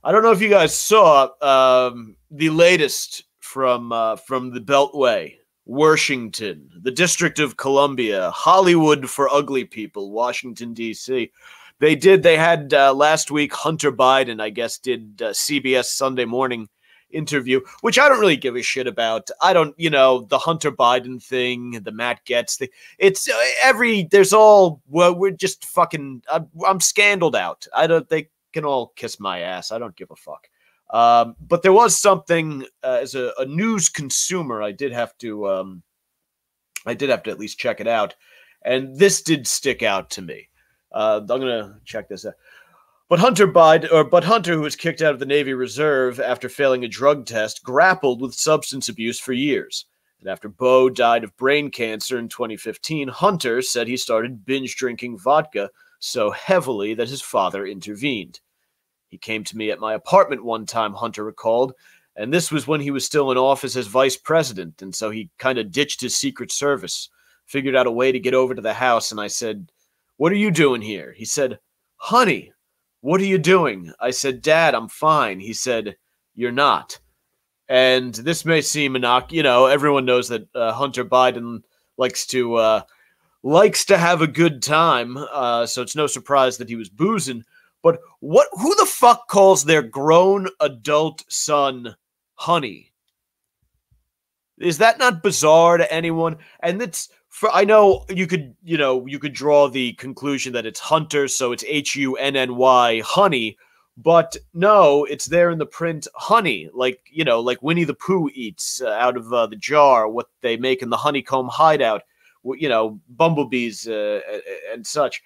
I don't know if you guys saw the latest from the Beltway, Washington, the District of Columbia, Hollywood for ugly people, Washington, D.C. They had last week, Hunter Biden, I guess, did CBS Sunday Morning interview, which I don't really give a shit about. I don't, the Hunter Biden thing, the Matt Gaetz thing. It's we're just fucking, I'm scandaled out. They can all kiss my ass. I don't give a fuck. But there was something, as a news consumer, I did have to at least check it out. And this did stick out to me. I'm going to check this out. But Hunter, who was kicked out of the Navy Reserve after failing a drug test, grappled with substance abuse for years. And after Bo died of brain cancer in 2015, Hunter said he started binge drinking vodka so heavily that his father intervened. He came to me at my apartment one time, Hunter recalled, and this was when he was still in office as vice president, and so he kind of ditched his Secret Service, figured out a way to get over to the house, and I said, "What are you doing here?" He said, "Honey, what are you doing?" I said, "Dad, I'm fine." He said, "You're not." And this may seem everyone knows that Hunter Biden likes to have a good time, so it's no surprise that he was boozing. But who the fuck calls their grown adult son honey? Is that not bizarre to anyone? And I know you could draw the conclusion that it's Hunter, so it's Hunny, honey, but no, it's there in the print honey, like Winnie the Pooh eats out of the jar, what they make in the honeycomb hideout, bumblebees and such.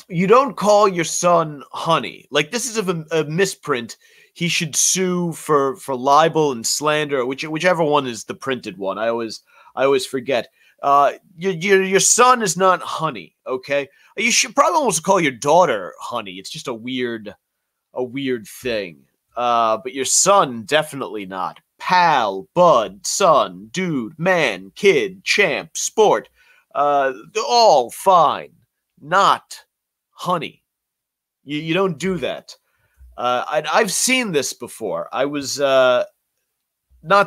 You don't call your son honey. Like, this is a misprint. He should sue for libel and slander, whichever one is the printed one. I always forget. Your son is not honey, okay? You should probably almost call your daughter honey. It's just a weird thing. But your son, definitely not. Pal, bud, son, dude, man, kid, champ, sport, all fine. Not honey. You don't do that. I've seen this before. I was, not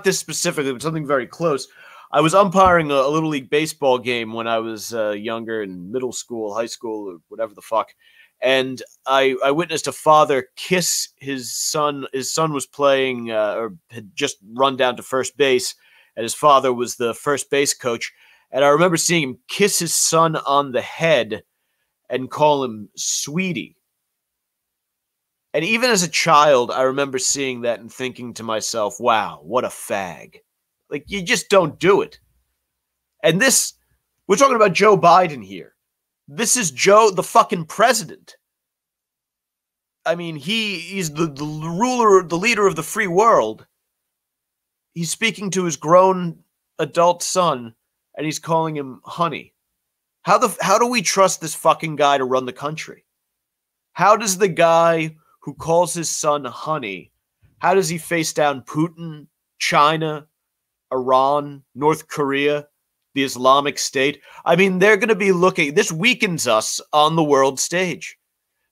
this specifically, but something very close. I was umpiring a Little League baseball game when I was younger, in middle school, high school, or whatever the fuck. And I witnessed a father kiss his son. His son was playing, or had just run down to first base, and his father was the first base coach. And I remember seeing him kiss his son on the head and call him sweetie. And even as a child, I remember seeing that and thinking to myself, wow, what a fag. Like, you just don't do it. And we're talking about Joe Biden here. This is Joe, the fucking president. I mean, he's the ruler, the leader of the free world. He's speaking to his grown adult son, and he's calling him honey. How do we trust this fucking guy to run the country? How does the guy who calls his son honey, how does he face down Putin, China, Iran, North Korea, the Islamic State? I mean, they're going to be looking, this weakens us on the world stage.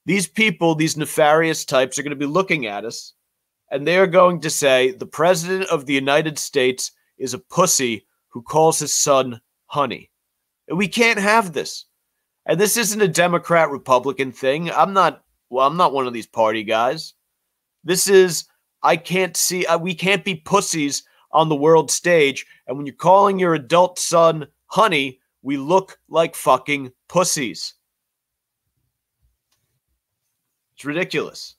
These people, these nefarious types, are going to be looking at us, and they're going to say, the president of the United States is a pussy who calls his son honey. We can't have this. And this isn't a Democrat-Republican thing. I'm not one of these party guys. This is, we can't be pussies on the world stage. And when you're calling your adult son honey, we look like fucking pussies. It's ridiculous.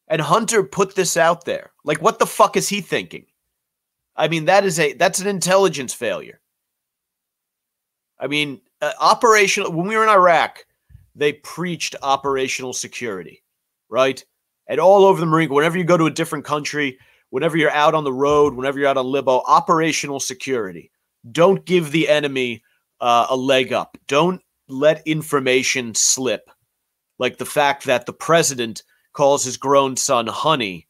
And Hunter put this out there. Like, what the fuck is he thinking? I mean, that's an intelligence failure. I mean, when we were in Iraq, they preached operational security, right? And all over the Marine Corps, whenever you go to a different country, whenever you're out on the road, whenever you're out on libo, operational security. Don't give the enemy a leg up. Don't let information slip. Like the fact that the president calls his grown son honey,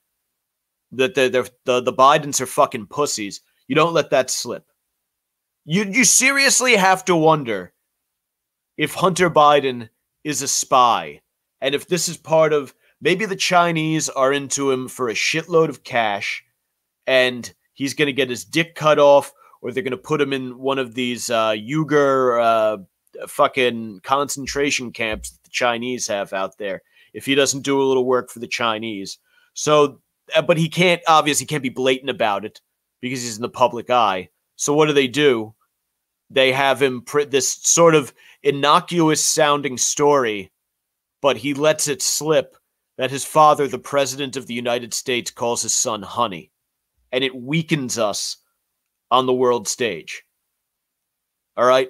that the Bidens are fucking pussies. You don't let that slip. You seriously have to wonder if Hunter Biden is a spy And if this is part of, maybe the Chinese are into him for a shitload of cash, and he's going to get his dick cut off, or they're going to put him in one of these Uyghur fucking concentration camps that the Chinese have out there if he doesn't do a little work for the Chinese. So, but he can't be blatant about it because he's in the public eye. So what do? They have him print this sort of innocuous sounding story, but he lets it slip that his father, the president of the United States, calls his son honey. And it weakens us on the world stage. All right?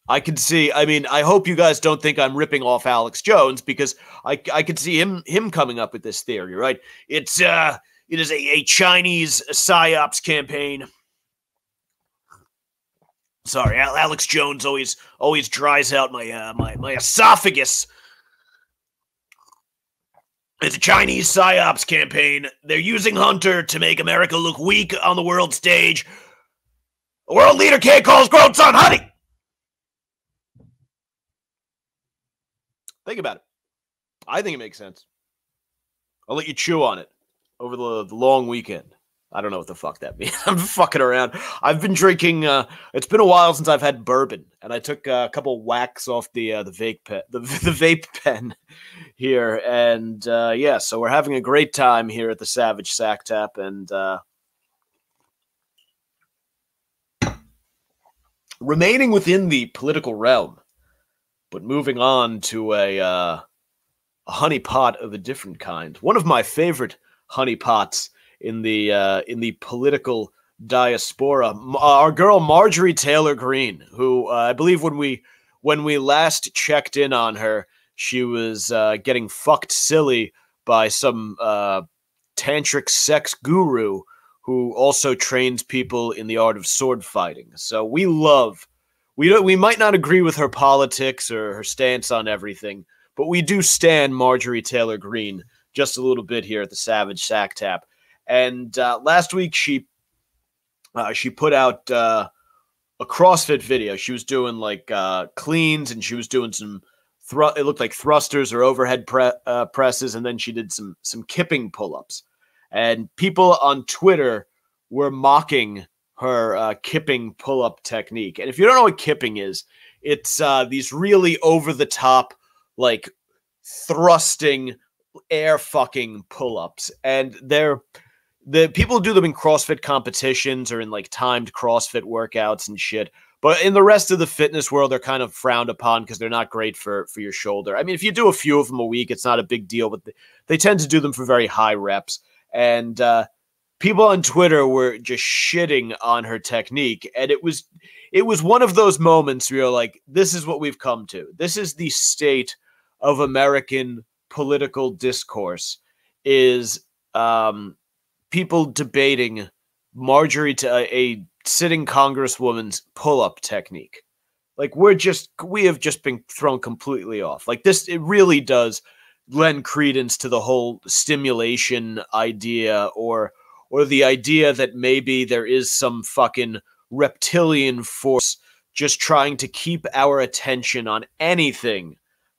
I can see, I mean, I hope you guys don't think I'm ripping off Alex Jones, because I could see him coming up with this theory, right? It is a Chinese psyops campaign. Sorry, Alex Jones always dries out my esophagus. It's a Chinese psyops campaign. They're using Hunter to make America look weak on the world stage. A world leader can't call his grown son honey. Think about it. I think it makes sense. I'll let you chew on it over the long weekend. I don't know what the fuck that means. I'm fucking around. I've been drinking. It's been a while since I've had bourbon, and I took a couple whacks off the vape pen here, and yeah. So we're having a great time here at the Savage Sacktap, and remaining within the political realm, but moving on to a honey pot of a different kind. One of my favorite honey pots in the political diaspora, our girl Marjorie Taylor Greene, who I believe when we last checked in on her, she was getting fucked silly by some tantric sex guru who also trains people in the art of sword fighting. So we might not agree with her politics or her stance on everything, but we do stand Marjorie Taylor Greene just a little bit here at the Savage Sacktap. And last week she put out a CrossFit video. She was doing like cleans, and she was doing some it looked like thrusters or overhead presses, and then she did some kipping pull-ups. And people on Twitter were mocking her kipping pull-up technique. And if you don't know what kipping is, it's these really over-the-top, like thrusting, air fucking pull-ups, and the people do them in CrossFit competitions or in like timed CrossFit workouts and shit. But in the rest of the fitness world, they're kind of frowned upon because they're not great for your shoulder. I mean, if you do a few of them a week, it's not a big deal, but they tend to do them for very high reps. And people on Twitter were just shitting on her technique. And it was one of those moments where you're like, this is what we've come to. This is the state of American political discourse, is people debating a sitting congresswoman's pull-up technique. Like, we have just been thrown completely off. Like this, it really does lend credence to the whole stimulation idea, or the idea that maybe there is some fucking reptilian force just trying to keep our attention on anything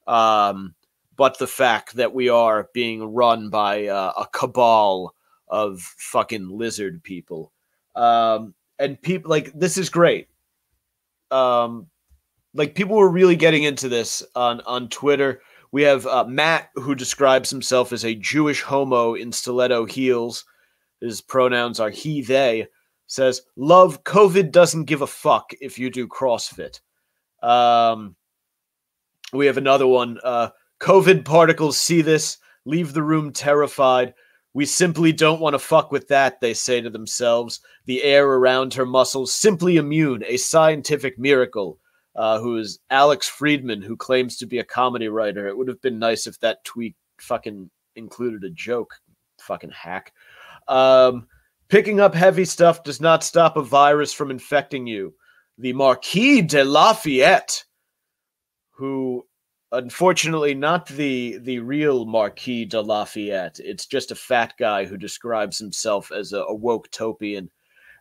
but the fact that we are being run by a cabal of fucking lizard people. And people, like, this is great. Like, people were really getting into this on Twitter. We have Matt, who describes himself as a Jewish homo in stiletto heels. His pronouns are he, they. Says, love, COVID doesn't give a fuck if you do CrossFit. We have another one. COVID particles see this, leave the room terrified. We simply don't want to fuck with that, they say to themselves. The air around her muscles, simply immune, a scientific miracle. Who is Alex Friedman, who claims to be a comedy writer. It would have been nice if that tweet fucking included a joke, fucking hack. Picking up heavy stuff does not stop a virus from infecting you. The Marquis de Lafayette, who, unfortunately, not the real Marquis de Lafayette. It's just a fat guy who describes himself as a woke-topian.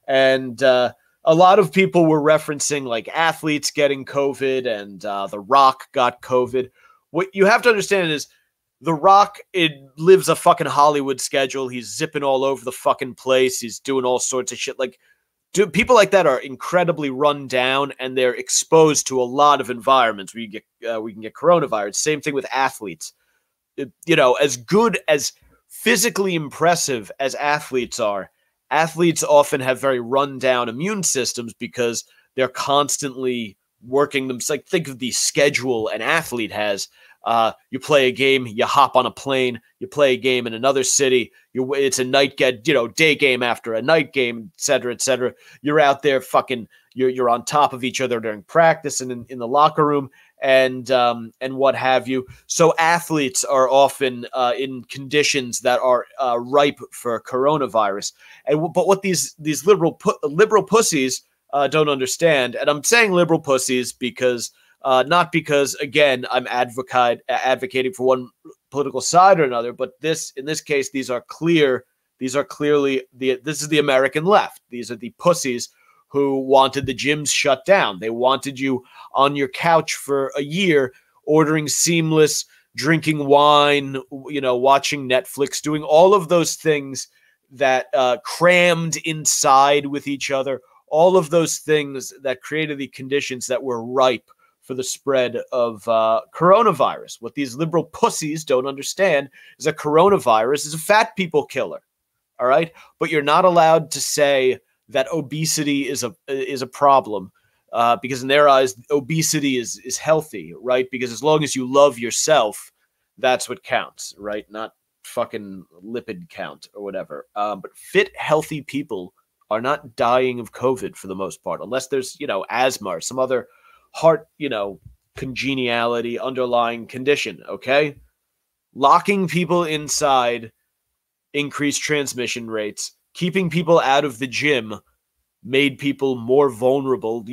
And a lot of people were referencing like athletes getting COVID, and The Rock got COVID. what you have to understand is The Rock, it lives a fucking Hollywood schedule. He's zipping all over the fucking place. He's doing all sorts of shit. Like, people like that are incredibly run down, and they're exposed to a lot of environments where we can get coronavirus. Same thing with athletes. As good as physically impressive as athletes are, athletes often have very run down immune systems because they're constantly working them. Like, think of the schedule an athlete has. You play a game, you hop on a plane, you play a game in another city. It's a day game after a night game, et cetera, et cetera. You're out there you're on top of each other during practice and in the locker room and what have you. So athletes are often in conditions that are ripe for coronavirus. But what these liberal pussies don't understand, and I'm saying liberal pussies because not because, again, I'm advocating for one political side or another, but in this case, this is the American left. These are the pussies who wanted the gyms shut down. They wanted you on your couch for a year, ordering Seamless, drinking wine, watching Netflix, doing all of those things that crammed inside with each other, all of those things that created the conditions that were ripe for the spread of coronavirus. What these liberal pussies don't understand is that coronavirus is a fat people killer, all right? But you're not allowed to say that obesity is a problem because in their eyes, obesity is healthy, right? Because as long as you love yourself, that's what counts, right? Not fucking lipid count or whatever. But fit, healthy people are not dying of COVID for the most part, unless there's, asthma or some other heart, congeniality, underlying condition, okay? Locking people inside increased transmission rates. Keeping people out of the gym made people more vulnerable.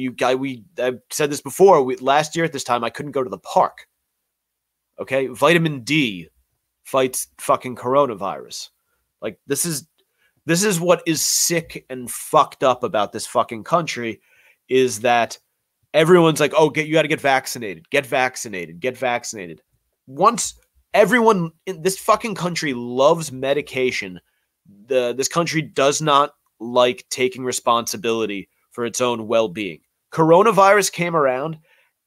I've said this before. Last year at this time, I couldn't go to the park, okay? Vitamin D fights fucking coronavirus. Like, this is what is sick and fucked up about this fucking country, is that everyone's like, oh, you got to get vaccinated. Get vaccinated. Get vaccinated. Once everyone in this fucking country loves medication, this country does not like taking responsibility for its own well-being. Coronavirus came around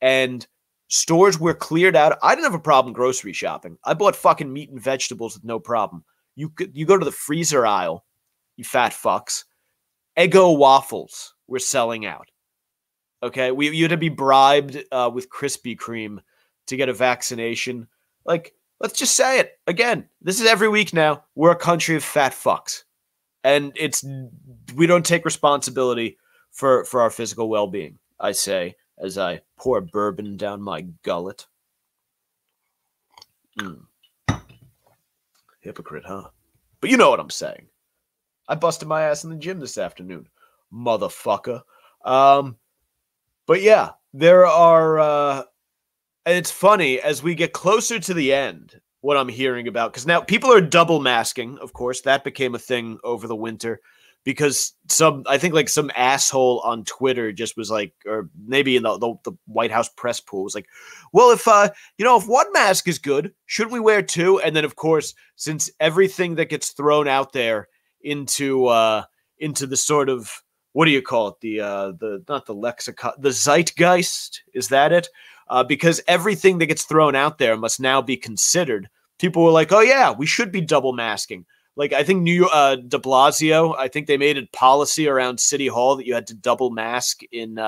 and stores were cleared out. I didn't have a problem grocery shopping. I bought fucking meat and vegetables with no problem. You go to the freezer aisle, you fat fucks. Eggo waffles were selling out. Okay, you had to be bribed with Krispy Kreme to get a vaccination. Like, let's just say it again. This is every week now. We're a country of fat fucks, and we don't take responsibility for our physical well-being. I say as I pour bourbon down my gullet. Hypocrite, huh? But you know what I'm saying. I busted my ass in the gym this afternoon, motherfucker. But yeah, there are, and it's funny, as we get closer to the end, what I'm hearing about, because now people are double masking, of course. That became a thing over the winter, because I think some asshole on Twitter just was like, or maybe in the White House press pool was like, well, if one mask is good, shouldn't we wear two? And then, of course, since everything that gets thrown out there into the sort of, what do you call it? Not the lexicon, the zeitgeist. Is that it? Because everything that gets thrown out there must now be considered. People were like, oh yeah, we should be double masking. Like, I think de Blasio, I think they made it policy around City Hall that you had to double mask in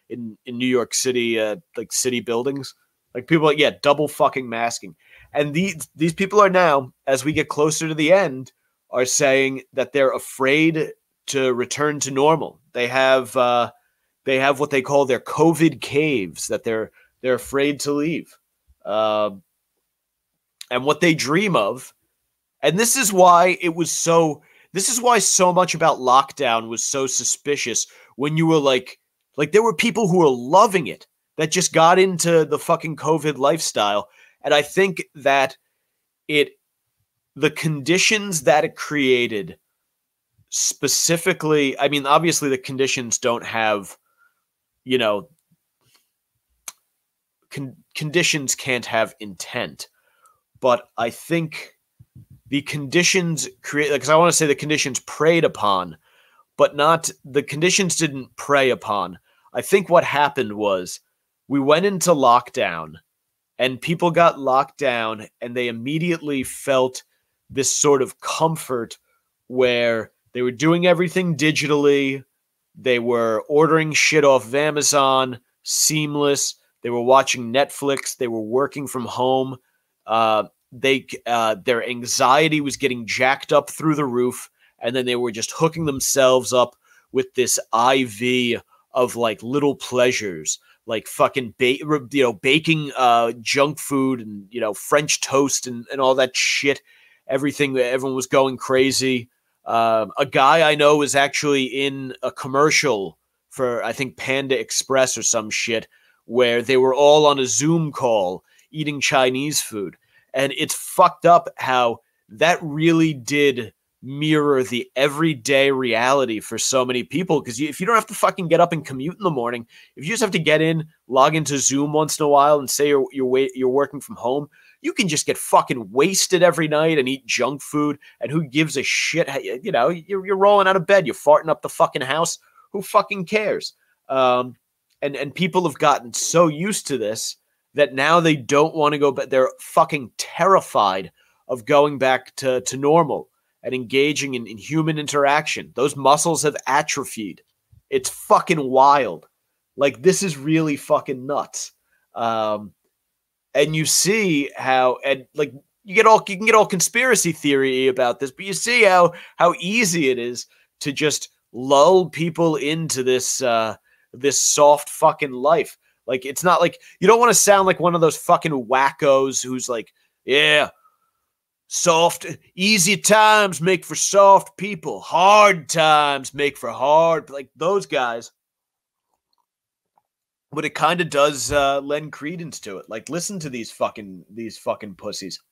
New York City, like city buildings. Like, people are like, yeah, double fucking masking. And these people are now, as we get closer to the end, are saying that they're afraid to return to normal. They have what they call their COVID caves that they're afraid to leave. And what they dream of, and this is why so much about lockdown was so suspicious when you were like there were people who were loving it that just got into the fucking COVID lifestyle. And I think that the conditions that it created, specifically, I mean, obviously the conditions don't have, conditions can't have intent, but I think the conditions create, because I want to say the conditions preyed upon, but not, the conditions didn't prey upon. I think what happened was we went into lockdown and people got locked down and they immediately felt this sort of comfort where they were doing everything digitally. They were ordering shit off of Amazon, seamless. They were watching Netflix. They were working from home. Their anxiety was getting jacked up through the roof, and then they were just hooking themselves up with this IV of like little pleasures, like fucking baking junk food and French toast and all that shit. Everyone was going crazy. A guy I know was actually in a commercial for, I think, Panda Express or some shit, where they were all on a Zoom call eating Chinese food. And it's fucked up how that really did mirror the everyday reality for so many people. Because if you don't have to fucking get up and commute in the morning, if you just have to get in, log into Zoom once in a while and say you're working from home, you can just get fucking wasted every night and eat junk food. And who gives a shit? You're rolling out of bed, you're farting up the fucking house. Who fucking cares? And people have gotten so used to this that now they don't want to go back. They're fucking terrified of going back to normal and engaging in human interaction. Those muscles have atrophied. It's fucking wild. Like, this is really fucking nuts. And you see how, and like, you can get all conspiracy theory about this, but you see how easy it is to just lull people into this this soft fucking life. Like, it's not like, you don't want to sound like one of those fucking wackos who's like, yeah, soft, easy times make for soft people, hard times make for hard, like those guys. But it kind of does lend credence to it. Like, listen to these fucking pussies.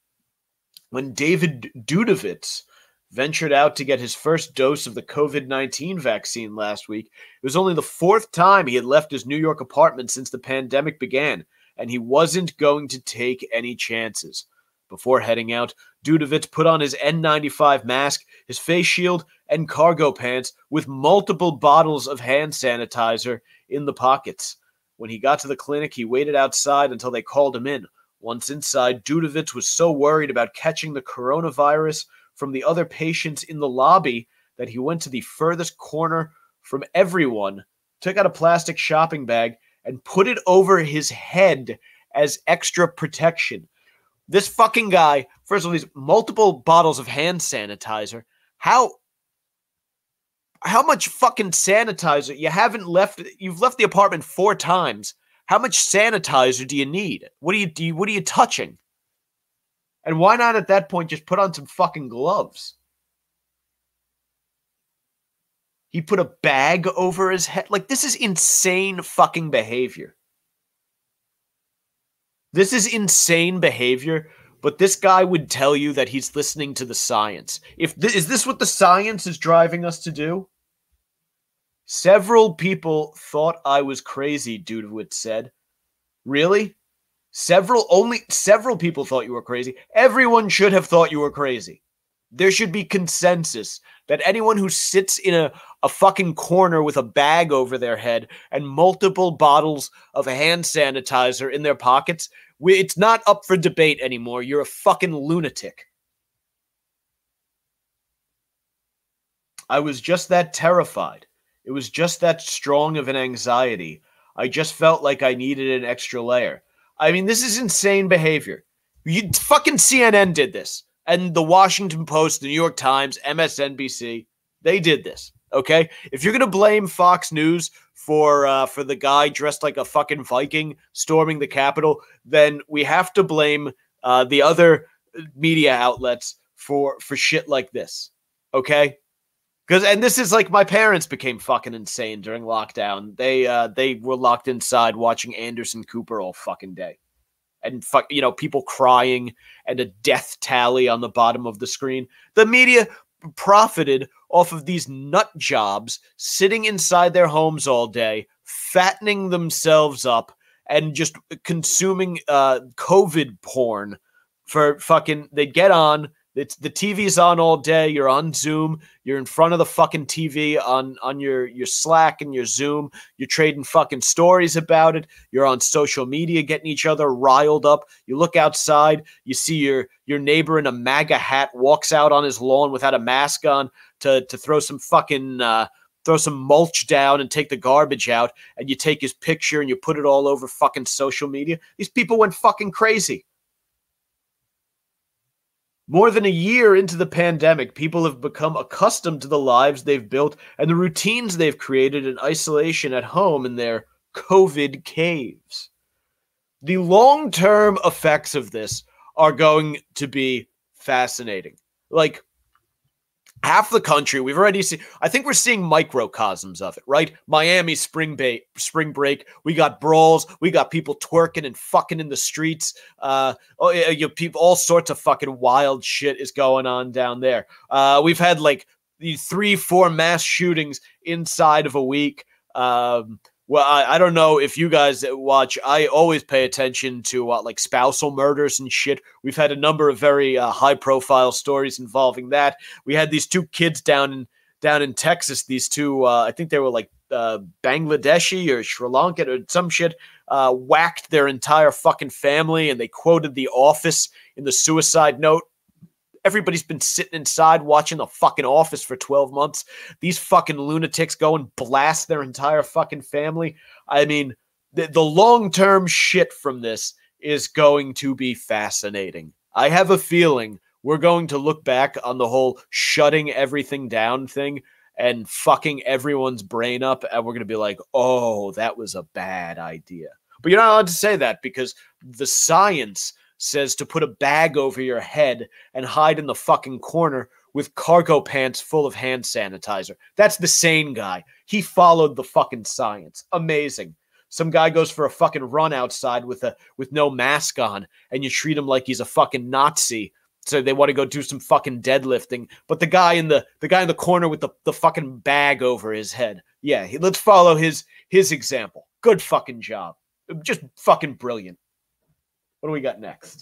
When David Judowitz ventured out to get his first dose of the COVID-19 vaccine last week, it was only the fourth time he had left his New York apartment since the pandemic began, and he wasn't going to take any chances. Before heading out, Judowitz put on his N95 mask, his face shield, and cargo pants with multiple bottles of hand sanitizer in the pockets. When he got to the clinic, he waited outside until they called him in. Once inside, Judowitz was so worried about catching the coronavirus from the other patients in the lobby that he went to the furthest corner from everyone, took out a plastic shopping bag, and put it over his head as extra protection. This fucking guy, first of all, these multiple bottles of hand sanitizer. How much fucking sanitizer? You've left the apartment 4 times. How much sanitizer do you need? What are you touching? And why not at that point just put on some fucking gloves? He put a bag over his head. Like, this is insane fucking behavior. This is insane behavior, but this guy would tell you that he's listening to the science. Is this what the science is driving us to do? Several people thought I was crazy, Judowitz said. Really? Several people thought you were crazy. Everyone should have thought you were crazy. There should be consensus that anyone who sits in a fucking corner with a bag over their head and multiple bottles of hand sanitizer in their pockets, it's not up for debate anymore. You're a fucking lunatic. I was just that terrified. It was just that strong of an anxiety. I just felt like I needed an extra layer. I mean, this is insane behavior. Fucking CNN did this. And the Washington Post, the New York Times, MSNBC, they did this, okay? If you're going to blame Fox News for the guy dressed like a fucking Viking storming the Capitol, then we have to blame the other media outlets for shit like this, okay? And this is like, my parents became fucking insane during lockdown. They were locked inside watching Anderson Cooper all fucking day. And people crying and a death tally on the bottom of the screen. The media profited off of these nut jobs sitting inside their homes all day, fattening themselves up and just consuming COVID porn for fucking, they'd get on, the TV's on all day, you're on Zoom, you're in front of the fucking TV on your Slack and your Zoom, you're trading fucking stories about it, you're on social media getting each other riled up, you look outside, you see your neighbor in a MAGA hat walks out on his lawn without a mask on to throw some fucking throw some mulch down and take the garbage out, and you take his picture and you put it all over fucking social media. These people went fucking crazy. More than a year into the pandemic, people have become accustomed to the lives they've built and the routines they've created in isolation at home in their COVID caves. The long-term effects of this are going to be fascinating. Like, half the country, we've already seen, I think we're seeing microcosms of it, right? Miami spring break, we got brawls, we got people twerking and fucking in the streets. People, all sorts of fucking wild shit is going on down there. We've had like 3-4 mass shootings inside of a week. Well, I don't know if you guys watch. I always pay attention to like spousal murders and shit. We've had a number of very high-profile stories involving that. We had these 2 kids down in Texas. These 2, I think they were like Bangladeshi or Sri Lankan or some shit. Whacked their entire fucking family, and they quoted The Office in the suicide note. Everybody's been sitting inside watching The fucking Office for 12 months. These fucking lunatics go and blast their entire fucking family. I mean, the long-term shit from this is going to be fascinating. I have a feeling we're going to look back on the whole shutting everything down thing and fucking everyone's brain up, and we're going to be like, oh, that was a bad idea. But you're not allowed to say that because the science says to put a bag over your head and hide in the fucking corner with cargo pants full of hand sanitizer. That's the sane guy. He followed the fucking science. Amazing. Some guy goes for a fucking run outside with no mask on, and you treat him like he's a fucking Nazi. So they want to go do some fucking deadlifting. But the guy in the corner with the fucking bag over his head. Yeah, let's follow his example. Good fucking job. Just fucking brilliant. What do we got next?